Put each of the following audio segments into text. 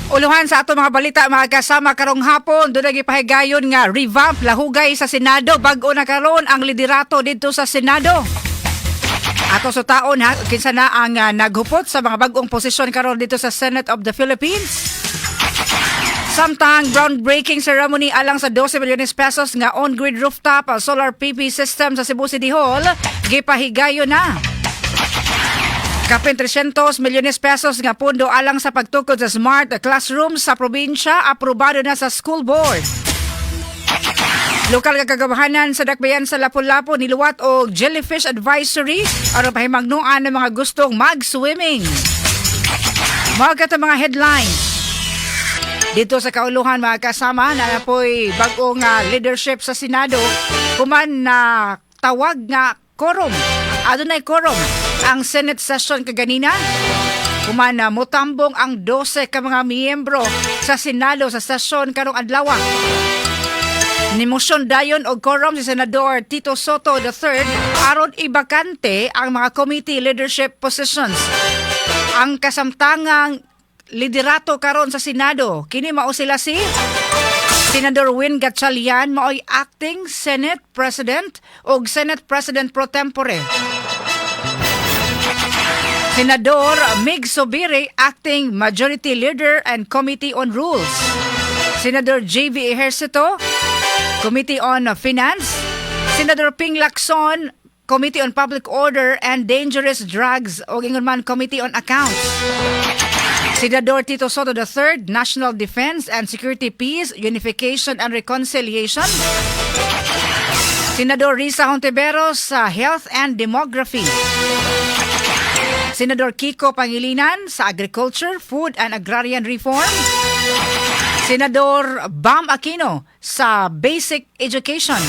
Uluhan sa ato mga balita mga kasama karong hapon, doon nagipahigayon nga revamp lahugay sa Senado. Bag-o na karon ang liderato dito sa Senado. Ato sa taon ha, kinsa na ang naghupot sa mga bag-ong posisyon karon dito sa Senate of the Philippines. Samtang groundbreaking ceremony alang sa 12 milyones pesos nga on-grid rooftop solar PV system sa Cebu City Hall, gipahigayon na. Kapin 300 milyones pesos nga pundo alang sa pagtukod sa smart classrooms sa probinsya, aprobado na sa school board. Lokal nga kagawahanan sa Dakbayan sa Lapu-Lapu niluwat og jellyfish advisory aron pahimangnuan ng mga gustong mag-swimming. Mga mga headlines dito sa kauluhan mga kasama na po'y bagong leadership sa Senado kuman na tawag nga quorum. Adunay quorum ang Senate session kaganina. Kuman na mutambong ang 12 ka mga miyembro sa Senado sa session karong adlaw. Nimosyon dayon og quorum si Senador Tito Soto III aron ibakante ang mga committee leadership positions. Ang kasamtangang liderato karon sa Senado kini mao sila si Senador Win Gatchalian, maoy acting Senate President o Senate President pro tempore. Senador Mig Sobiri, acting Majority Leader and Committee on Rules. Senador J.V. Ejercito, Committee on Finance. Senador Ping Lacson, Committee on Public Order and Dangerous Drugs o ingon man Committee on Accounts. Senador Tito Soto III, National Defense and Security, Peace, Unification and Reconciliation. Senador Risa Hontiveros sa Health and Demography. Senador Kiko Pangilinan sa Agriculture, Food and Agrarian Reform. Senador Bam Aquino sa Basic Education.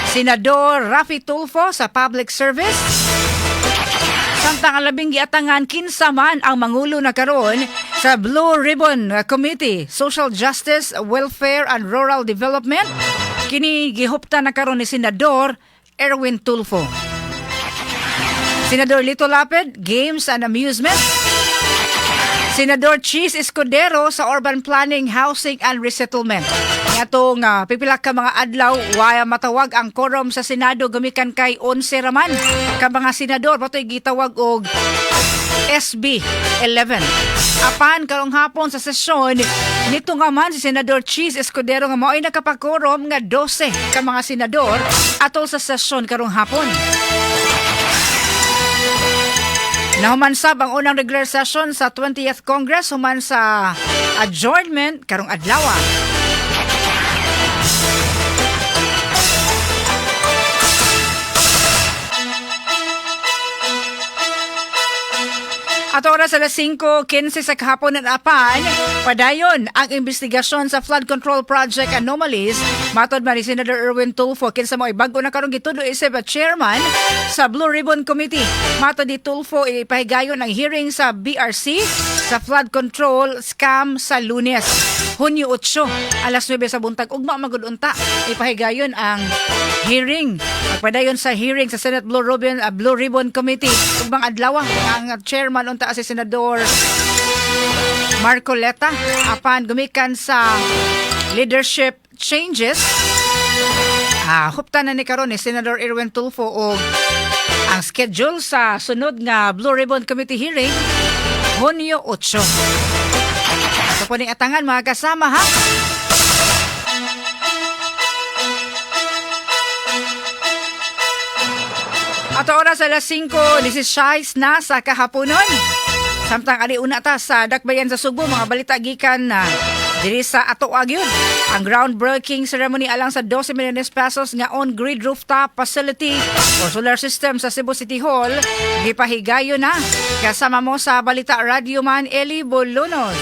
Senador Rafi Tulfo sa Public Service. Samtang alabing giatangan kinsa man ang mangulo na karon sa Blue Ribbon Committee, Social Justice, Welfare and Rural Development, kini gihupta na karon ni Senador Erwin Tulfo. Senador Lito Lapid, Games and Amusement. Senador Cheese Escudero sa Urban Planning, Housing and Resettlement. Atong pipila ka mga adlaw, waya matawag ang quorum sa Senado gumikan kay 11 raman ka mga senador patoy gitawag og SB 11. Apan karong hapon sa sesyon nito nga man si Senador Cheese Escudero nga mao'y nakapakorom nga 12 ka mga senador atol sa sesyon karong hapon. Nahumansab ang unang regular session sa 20th Congress human sa adjournment karong adlaw. At oras alas 5:15 sa kahapon at apan, padayon ang investigasyon sa flood control project anomalies. Matod man ni Senator Erwin Tulfo, kinsa mo ay bago na karong gitudo isip at chairman sa Blue Ribbon Committee. Matod ni Tulfo, ipahigayon ang hearing sa BRC sa flood control scam sa Lunes, Hunyo 8, alas 9 sa buntag. Ugma magudunta, ipahigayon ang hearing. Pagpadayon sa hearing sa Senate Blue Ribbon Committee. Ugmang adlaw ang chairman unta si Senador Marcoleta apan gumikan sa leadership changes. Hupta na ni karon ni Senador Erwin Tulfo og ang schedule sa sunod nga Blue Ribbon Committee hearing Hunyo 8. Ito po ning atangan mga kasama ha. At oras alas 5:16 na sa kahaponon. Samtang aliuna ta sa Dakbayan sa Subo, mga balita gikan na diri sa ato agyud. Ang groundbreaking ceremony alang sa 12 milyones pesos nga on-grid rooftop facility or solar system sa Cebu City Hall, gipahigayon na. Kasama mo sa Balita Radio Man, Eli Bolonos.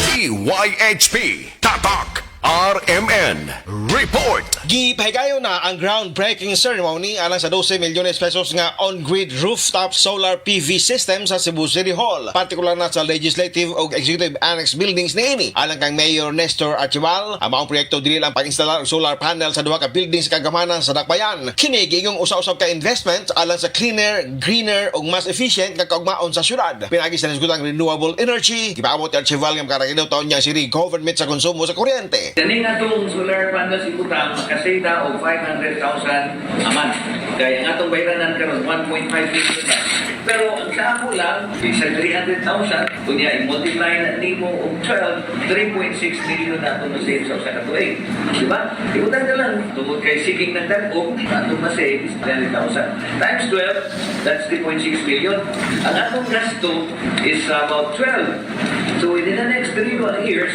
DYHP Tatak RMN Report. Gipahigayon na ang groundbreaking ceremony alang sa 12 milyones pesos nga on-grid rooftop solar PV system sa Cebu City Hall. Partikular na sa Legislative o Executive Annex buildings niini. Alang kang Mayor Nestor Archival, ang maong proyekto dili lang pag-instalar og solar panel sa duha ka buildings sa kagamanan sa Dakbayan. Kini gingong usa-usab ka investment alang sa cleaner, greener ug mas efficient nga kaugmaon sa syudad. Pinagi sa nasgutang renewable energy, gipaabot ni Archival nga makarakidaw taon niya si government sa konsumo sa kuryente. Kani nga itong solar panels ibutang makasita o 500,000 a month. Kaya nga itong bayranan karon 1.5 million na. Pero ang sa ako lang, isa 300,000, kunya i-multiply na nimo o 12, 3.6 million na itong masave sa usa ka tuig. Diba? Ibutang ka lang. Tungkol kay seeking ng dagog, itong masave is 300,000. Times 12, that's 3.6 million. Ang atong gasto is about 12. So within the next 3 years,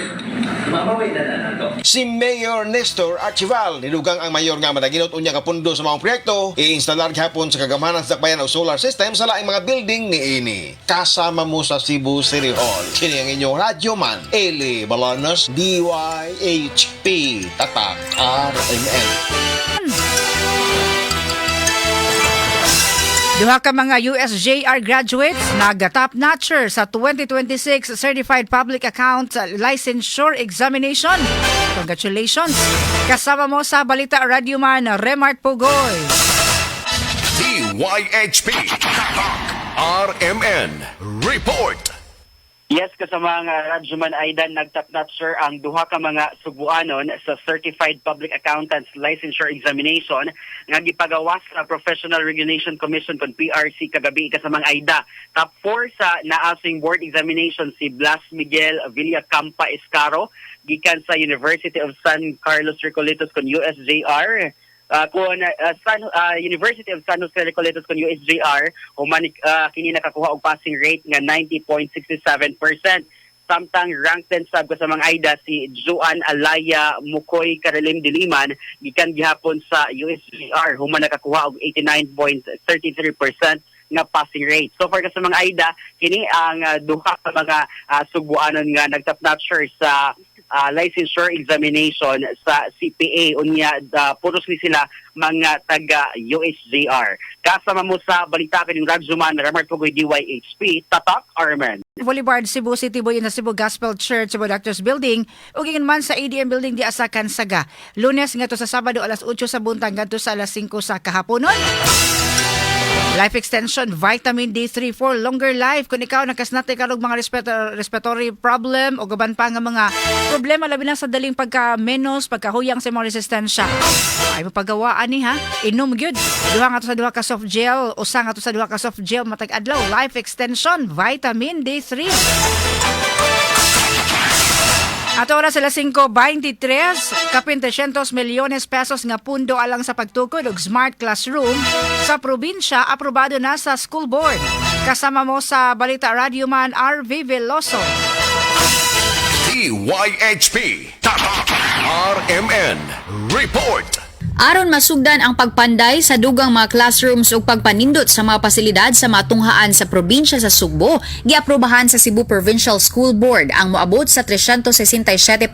mamaway na nato. Si Mayor Nestor Archival nilugang ang mayor nga madaginot unya ka pundo sa mga proyekto i-instalar gihapon sa kagamanan sa Dakbayan og solar system sa laing mga building niini. Kasama mo sa Cebu City Hall. Kini ang inyong radyo man, Eli Balanos, DYHP, Tatak RMN. Duha ka mga USJR graduates nag-top notcher sa 2026 Certified Public Account Licensure Examination. Congratulations! Kasama mo sa Balita Radio Man, Remart Pugoy. DYHP RMN Report. Yes, kasama nga Radyoman Aidan nagtap notcher ang duha ka mga Subuanon sa Certified Public Accountants Licensure Examination nga gipagawas sa Professional Regulation Commission kon PRC kagabi kasamang Aida. Top 4 sa naasing board examination si Blas Miguel Villacampa Escaro gikan sa University of San Carlos Recoletos kon USJR. University of San Jose Recoletos kon USJR human kini nakakuha og passing rate nga 90.67%. Samtang ranked 10 sab sa mga Aida si Joan Alaya Mukoy Karalim Diliman gikan gihapon sa USJR human nakakuha og 89.33% nga passing rate. So far sa mga Aida kini ang duha ka mga Subuanon nga nagtap notcher sa licensure examination sa CPA unya puros ni sila mga taga USJR. Kasama mo sa balita kaning Radyoman Remart Pugoy DYHP Tatak RMN. Boulevard, Cebu City Boy na Cebu Gospel Church, Cebu Doctors Building, ug ingon man sa ADM Building di asa Kansaga. Lunes ngadto sa Sabado alas 8 sa buntag ngadto sa alas 5 sa kahaponon. Life extension, vitamin D3 for longer life. Kung ikaw nakasnate ka og mga respiratory problem o gaban pa nga mga problema labi na sa daling pagka-menos, pagkahuyang sa mga resistensya. Ay mapagawaan ni ha. Inom gyud. Duha nga to sa duha ka soft gel, usa nga to sa duha ka soft gel matag adlaw. Life extension, vitamin D3. At oras sila 5:23, kapin 300 milyones pesos nga pundo alang sa pagtukod og smart classroom sa probinsya aprobado na sa school board. Kasama mo sa Balita Radio Man RV Veloso. DYHP Tatak RMN Report. Aron masugdan ang pagpanday sa dugang mga classrooms ug pagpanindot sa mga pasilidad sa matunghaan sa probinsya sa Sugbo, giaprobahan sa Cebu Provincial School Board ang moabot sa 367.9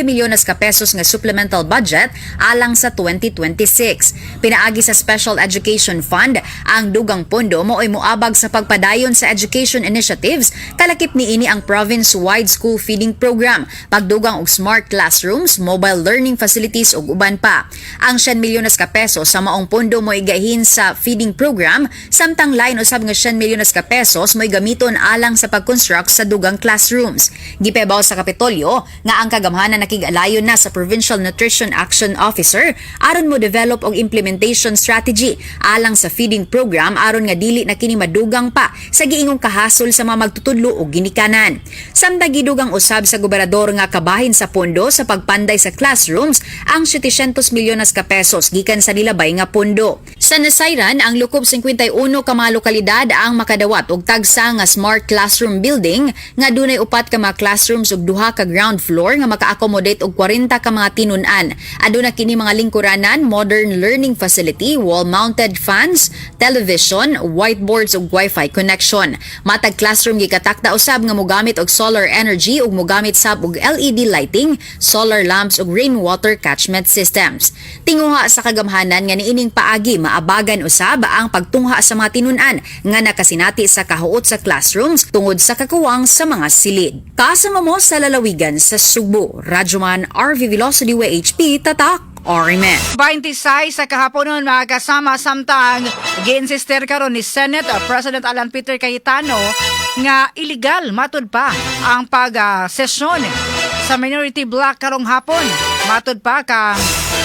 milyones ka pesos nga supplemental budget alang sa 2026. Pinaagi sa Special Education Fund, ang dugang pondo mao'y moabag sa pagpadayon sa education initiatives, kalakip niini ang province-wide school feeding program, pagdugang og smart classrooms, mobile learning facilities ug uban pa. Ang 100 milyones ka pesos sa maong pondo mo igahin sa feeding program, samtang lain usab nga 100 milyones ka pesos mo gamiton alang sa pag-construct sa dugang classrooms. Gipebaw sa Kapitolyo nga ang kagamhanan nakig-alayon na sa Provincial Nutrition Action Officer aron mo develop og implementation strategy alang sa feeding program aron nga dili na kini madugang pa sa giingong kahasol sa mga magtutudlo og ginikanan. Samtang gidugang usab sa gobernador nga kabahin sa pondo sa pagpanday sa classrooms ang 700 milyones ka pesos gikan sa nilabay nga pondo. Sa nasayran, ang lukob 51 ka mga lokalidad ang makadawat og tagsa nga smart classroom building nga dunay 4 ka mga classrooms ug 2 ka ground floor nga maka-accommodate og 40 ka mga tinun-an. Aduna kini mga lingkuranan, modern learning facility, wall-mounted fans, television, whiteboards ug wifi connection. Matag classroom gikatakda usab nga mogamit og solar energy ug mogamit sab og LED lighting, solar lamps ug rainwater catchment systems. Giinguha sa kagamhanan nga niining paagi maabagan usab ang pagtungha sa mga tinun-an nga nakasinati sa kahuot sa classrooms tungod sa kakuwang sa mga silid. Kasama mo sa lalawigan sa Subo, Radyoman RV Velocity WHP Tatak RMN. 26 sa kahapon nun mga kasama samtang gi-insister karon ni Senate President Alan Peter Cayetano nga illegal matud pa ang pag-sesyon sa minority block karong hapon. Matud pa kang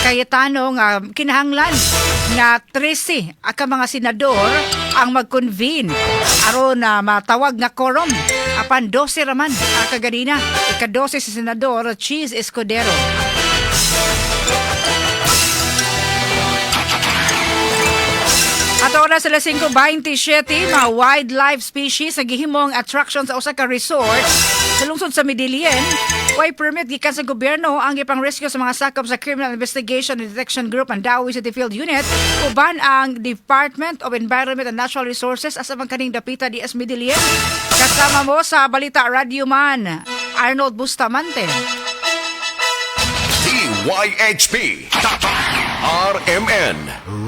Cayetano nga kinahanglan nga 13 ka mga senador ang mag-convene aron na matawag nga quorum apan 12 raman kagadina ika-12 si senador Cheese Escudero. At oras sila 5:27, mga wildlife species na gihimong attraction sa usa ka resort sa lungsod sa Medellin. Way permit gikan sa gobyerno ang gipang-rescue sa mga sakop sa Criminal Investigation and Detection Group and Dawi City Field Unit uban ang Department of Environment and Natural Resources asa man kaning dapita DS Medellin. Kasama mo sa Balita Radio Man, Arnold Bustamante. DYHP Tatak RMN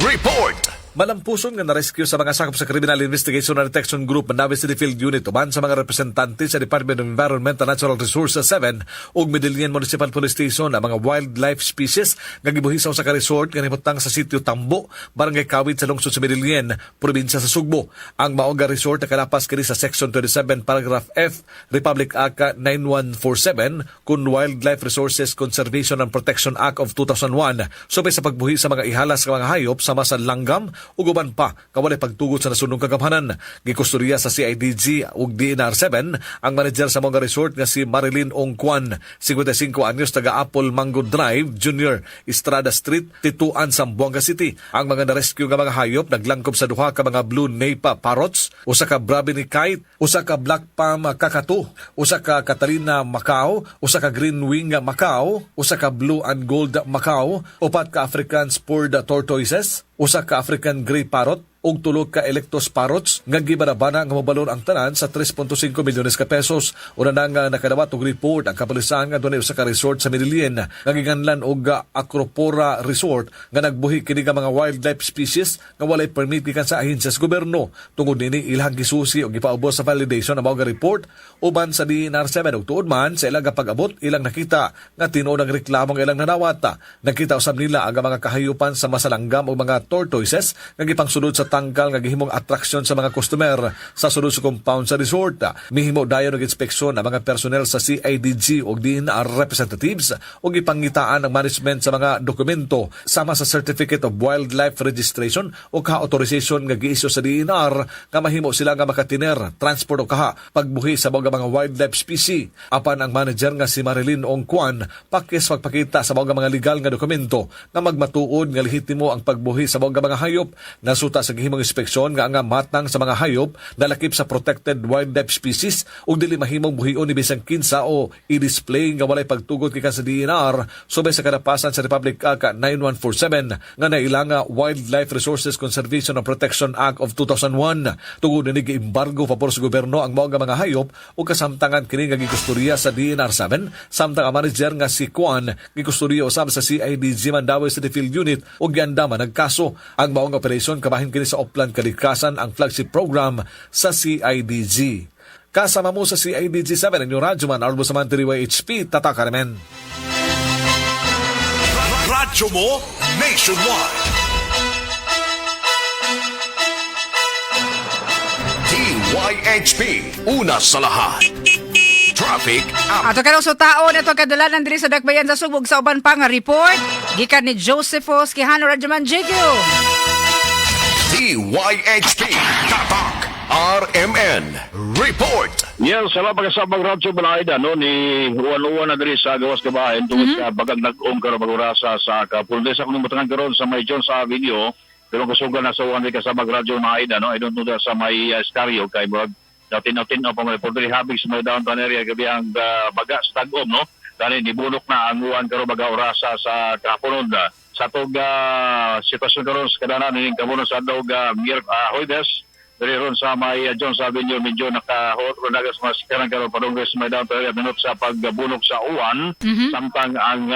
Report. Malampuson nga na-rescue sa mga sakop sa Criminal Investigation and Detection Group Mandawi City Field Unit uban sa mga representante sa Department of Environment and Natural Resources 7 ug Medellin Municipal Police Station ang mga wildlife species nga gibuhi sa usa ka resort nga nahimutang sa sitio Tambo, Barangay Kawit sa lungsod sa Medellin, probinsya sa Sugbo. Ang mao nga resort nakalapas kini sa Section 27 Paragraph F Republic Act 9147 kun Wildlife Resources Conservation and Protection Act of 2001 subay sa pagbuhi sa mga ihalas nga mga hayop sama sa langgam ug uban pa kawalay pagtugot sa nasunong kagamhanan. Gikustorya sa CIDG ug DNR7 ang manager sa mga resort nga si Marilyn Ongkwan, 55 anyos, taga Apple Mango Drive, Junior, Estrada Street, Tituan, Zamboanga City. Ang mga na-rescue nga mga hayop naglangkob sa duha ka mga blue napa parrots, usa ka Brabini kite, usa ka black palm kakatu, usa ka Catalina Macau, usa ka green wing Macau, usa ka blue and gold Macau, upat ka African spurred tortoises, usa ka African grey parrot ug tulo ka Electos parrots nga gibanabana nga mobalon ang tanan sa 3.5 milyones ka pesos. Una na nga nakadawat og report ang kapulisan nga dunay usa ka resort sa Medellin nga giganlan og Acropora Resort nga nagbuhi kini nga mga wildlife species nga walay permit gikan sa ahensya sa gobyerno. Tungod nini ilang gisusi og gipaubos sa validation ang mga report uban sa DNR7 ug tuod man sa ilang pag-abot ilang nakita nga tinuod ang reklamo nga ilang nanawata. Nakita usab nila ang mga kahayupan sa masalanggam ug mga tortoises nga gipangsulod sa tangkal nga gihimong atraksyon sa mga customer sa sulod sa compound sa resort. Mihimo dayon og inspeksyon ang mga personnel sa CIDG ug DNR representatives ug ipangitaan ang management sa mga dokumento sama sa Certificate of Wildlife Registration o ka-authorization nga giisyu sa DNR nga mahimo sila nga makatiner, transport o kaha pagbuhi sa mga wildlife species. Apan ang manager nga si Marilyn Ongkwan pakis magpakita sa mga legal nga dokumento nga magmatuod nga lehitimo ang pagbuhi sa mga hayop na suta sa himong inspeksyon nga ang matang sa mga hayop nalakip sa protected wildlife species ug dili mahimong buhion ni bisang kinsa o i-display nga walay pagtugot gikan sa DNR subay sa kadapasan sa Republic Act 9147 nga nailanga Wildlife Resources Conservation and Protection Act of 2001. Tungod ni gi-embargo pabor sa gobyerno ang mga hayop ug kasamtangan kini nga gikustorya sa DNR7 samtang ang manager nga si Kwan gikustorya usab sa CIDG Mandawi City Field Unit ug giandaman nagkaso. Ang maong operasyon kabahin kini sa Oplan Kalikasan ang flagship program sa CIDG. Kasama mo sa CIDG 7 ang yung radyo man Arlo Samantiri YHP Tatak RMN. Radyo mo nationwide. DYHP una sa lahat. Traffic up. Ato kanong sutaon ato kadalanan diri sa Dakbayan sa Subog sa uban pa nga report gikan ni Josephos Quijano Radyoman Jigyo. DYHP Tatak RMN Report. Yes, salamat kasabang radyo Balaida no ni Juan na diri sa gawas kabahin tungod sa bagag nag-ong karon magurasa sa kapuldes ako nimutangan karon sa may Jones Avenue pero kasugan na sa one kasabang radyo Balaida no I don't know sa may stereo kay murag natin pa may portray habig sa may downtown area gabi ang baga sa tag-om no dali nibulok na ang uwan karon baga orasa sa kapunon sa tog sitwasyon karon sa kadanan ning kamuno sa dog Hoydes Dari ron sa may John Avenue medyo nakahot ron dagas mas karang karon padungres may downtown area minut sa pagbunok sa uwan samtang ang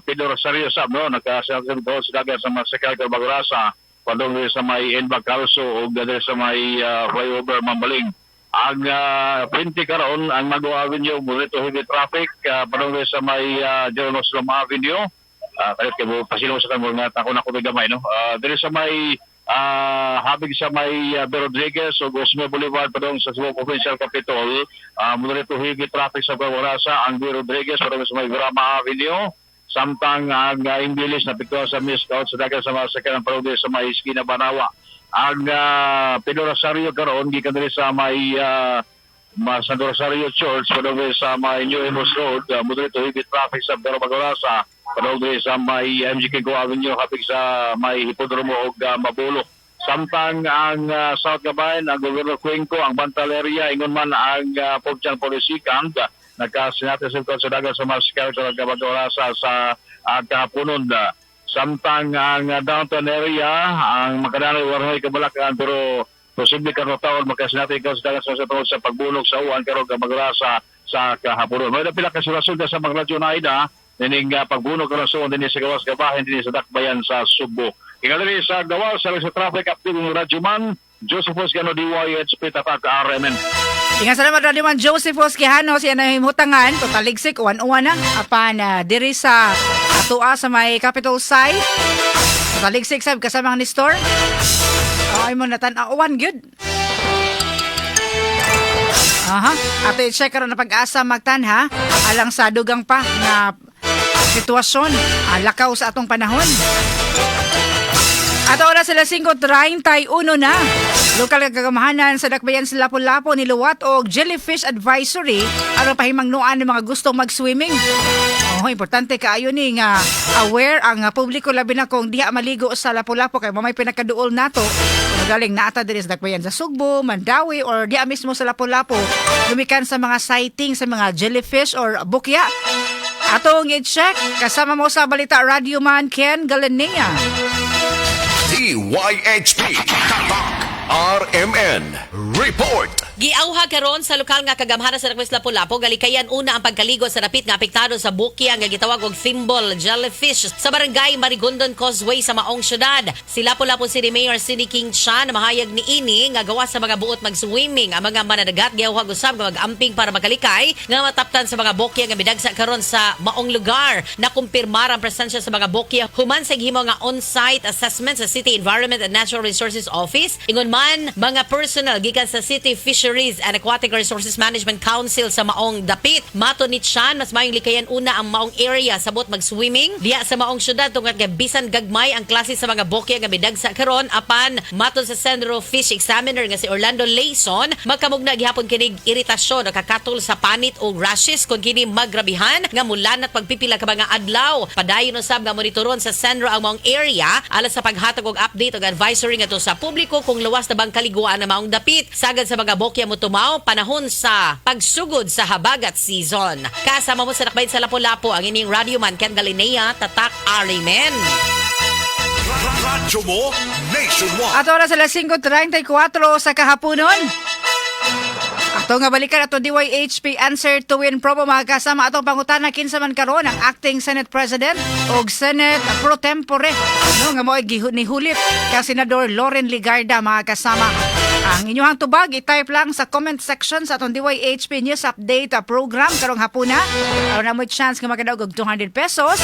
Pedro Rosario sab no nakasabi sa dagas sa mas karang Bagorasa padungres sa may Enbag Calso ug dari sa may flyover Mambaling. Ang 20 karon ang Mago Avenue burito heavy traffic padungres sa may General Slum Avenue. Kaya kay pasilo sa kamo nga ako na ko gamay no. Dari sa may habig sa may Rodriguez o Osme Boulevard padong sa Cebu Provincial Capitol, mula ito higit traffic sa Bawarasa, ang Rodriguez padong sa may Grama Avenue, samtang ang Imbilis na pito sa Miscout sa dagat sa mga sakyan parode sa may Esquina Banawa. Ang Pedro Rosario karon gikan diri sa may San Rosario Church padong sa may New Emos Road, mula ito higit traffic sa Bawarasa padong sa may MGK Go Avenue habig sa may Hipodromo o Mabulo. Samtang ang South Gabayan, ang Governor Cuenco, ang Bantal area, ingon man ang Pogchan Policy Camp, nagkasinati sa dagat sa Mascar sa Nagkabatorasa sa kahaponon. Samtang ang downtown area, ang Makadanoy, Warnoy, Kabalakan, pero posible karotawag magkasinati sa dagat sa pagbunog sa uwan, karong Kabatorasa sa kahaponon. May napila kasurasun sa mga radyo na ida, nining pagbunog ng suon din sa gawas kabahin din sa dakbayan sa Subo. Ingaliri sa gawas sa traffic update ng Radyoman, Joseph Oscano DYHP Tatak RMN. Ingat salamat Radyoman Joseph Osquihano siya na himutangan totaligsik uwan-uwan na apan diri sa atua sa may capital site. Totaligsik sab kasama ni store. Ay mo natan-awan gyud. Aha, ato i-check karon na pag-asa magtanha alang sa dugang pa na sitwasyon lakaw sa atong panahon. At oras sila 5:31 na. Lokal nga kagamahanan sa dakbayan sa Lapu-Lapu ni Luwat o Jellyfish Advisory aron pahimangnuan ng mga gustong mag-swimming. Importante kaayo ni nga aware ang publiko labi na kung diha maligo sa Lapu-Lapu kay mamay pinakaduol nato. Galing naata diri sa dakbayan sa Sugbo, Mandawi or diha mismo sa Lapu-Lapu. Lumikan sa mga sighting sa mga jellyfish or bukya. Atong i-check kasama mo sa Balita Radio Man Ken Galanea. DYHP Tatak RMN Report. Giauha karon sa lokal nga kagamhanan sa Dakbayan Lapu-Lapu galikayan una ang pagkaligo sa dapit nga apektado sa bukya nga gitawag og thimble jellyfish sa barangay Marigondon Causeway sa maong syudad. Si Lapu-Lapu City Mayor Cindy King Chan mahayag ni ini nga gawas sa mga buot mag-swimming ang mga mananagat giauha usab nga mag-amping para makalikay nga mataptan sa mga bukya nga bidagsa karon sa maong lugar. Nakumpirmar ang presensya sa mga bukya human sa gihimo nga on-site assessment sa City Environment and Natural Resources Office. Ingon man mga personnel gikan sa City Fisheries and Aquatic Resources Management Council sa maong dapit. Mato ni Chan, mas mayong likayan una ang maong area sabot mag-swimming diya sa maong syudad tungod nga bisan gagmay ang klase sa mga bokya nga bidagsa karon apan mato sa Central Fish Examiner nga si Orlando Layson magkamugna gihapon kinig iritasyon o kakatol sa panit o rashes kung kini magrabihan nga mulan at pagpipila ka mga adlaw. Padayon usab nga monitoron sa Senro ang maong area alas sa paghatag og update o advisory nga to sa publiko kung luwas na bang kaliguan na maong dapit sagad sa mga bokya mo tumaw panahon sa pagsugod sa habagat season. Kasama mo sa Dakbayan sa Lapu-Lapu ang ining Radio Man Ken Galinea Tatak Arimen. Radyo mo Nationwide. At oras sila 5:34 sa kahaponon. Ato nga balikan ato DYHP Answer to Win promo mga kasama atong pangutana kinsa man karon ang acting Senate President o Senate Pro Tempore no nga mo'y nihulit kang Senador Loren Ligarda mga kasama. Ang inyong tubag i-type lang sa comment section sa atong DYHP News Update program karong hapuna. Aron na mo chance nga makadaog og 200 pesos.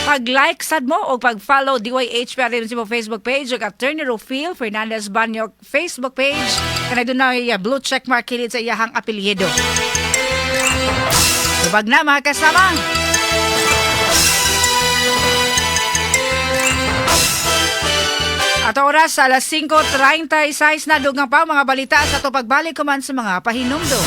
Pag-like sad mo o pag-follow DYHP aron sa Facebook page ug Attorney Rufil Fernandez Banyok Facebook page. Kanay dunay blue check mark kilid sa iyahang apelyido. Tubag na mga kasama. At oras alas 5:36 na dugang pa mga balita sa to pagbalik kuman sa mga pahinumdum.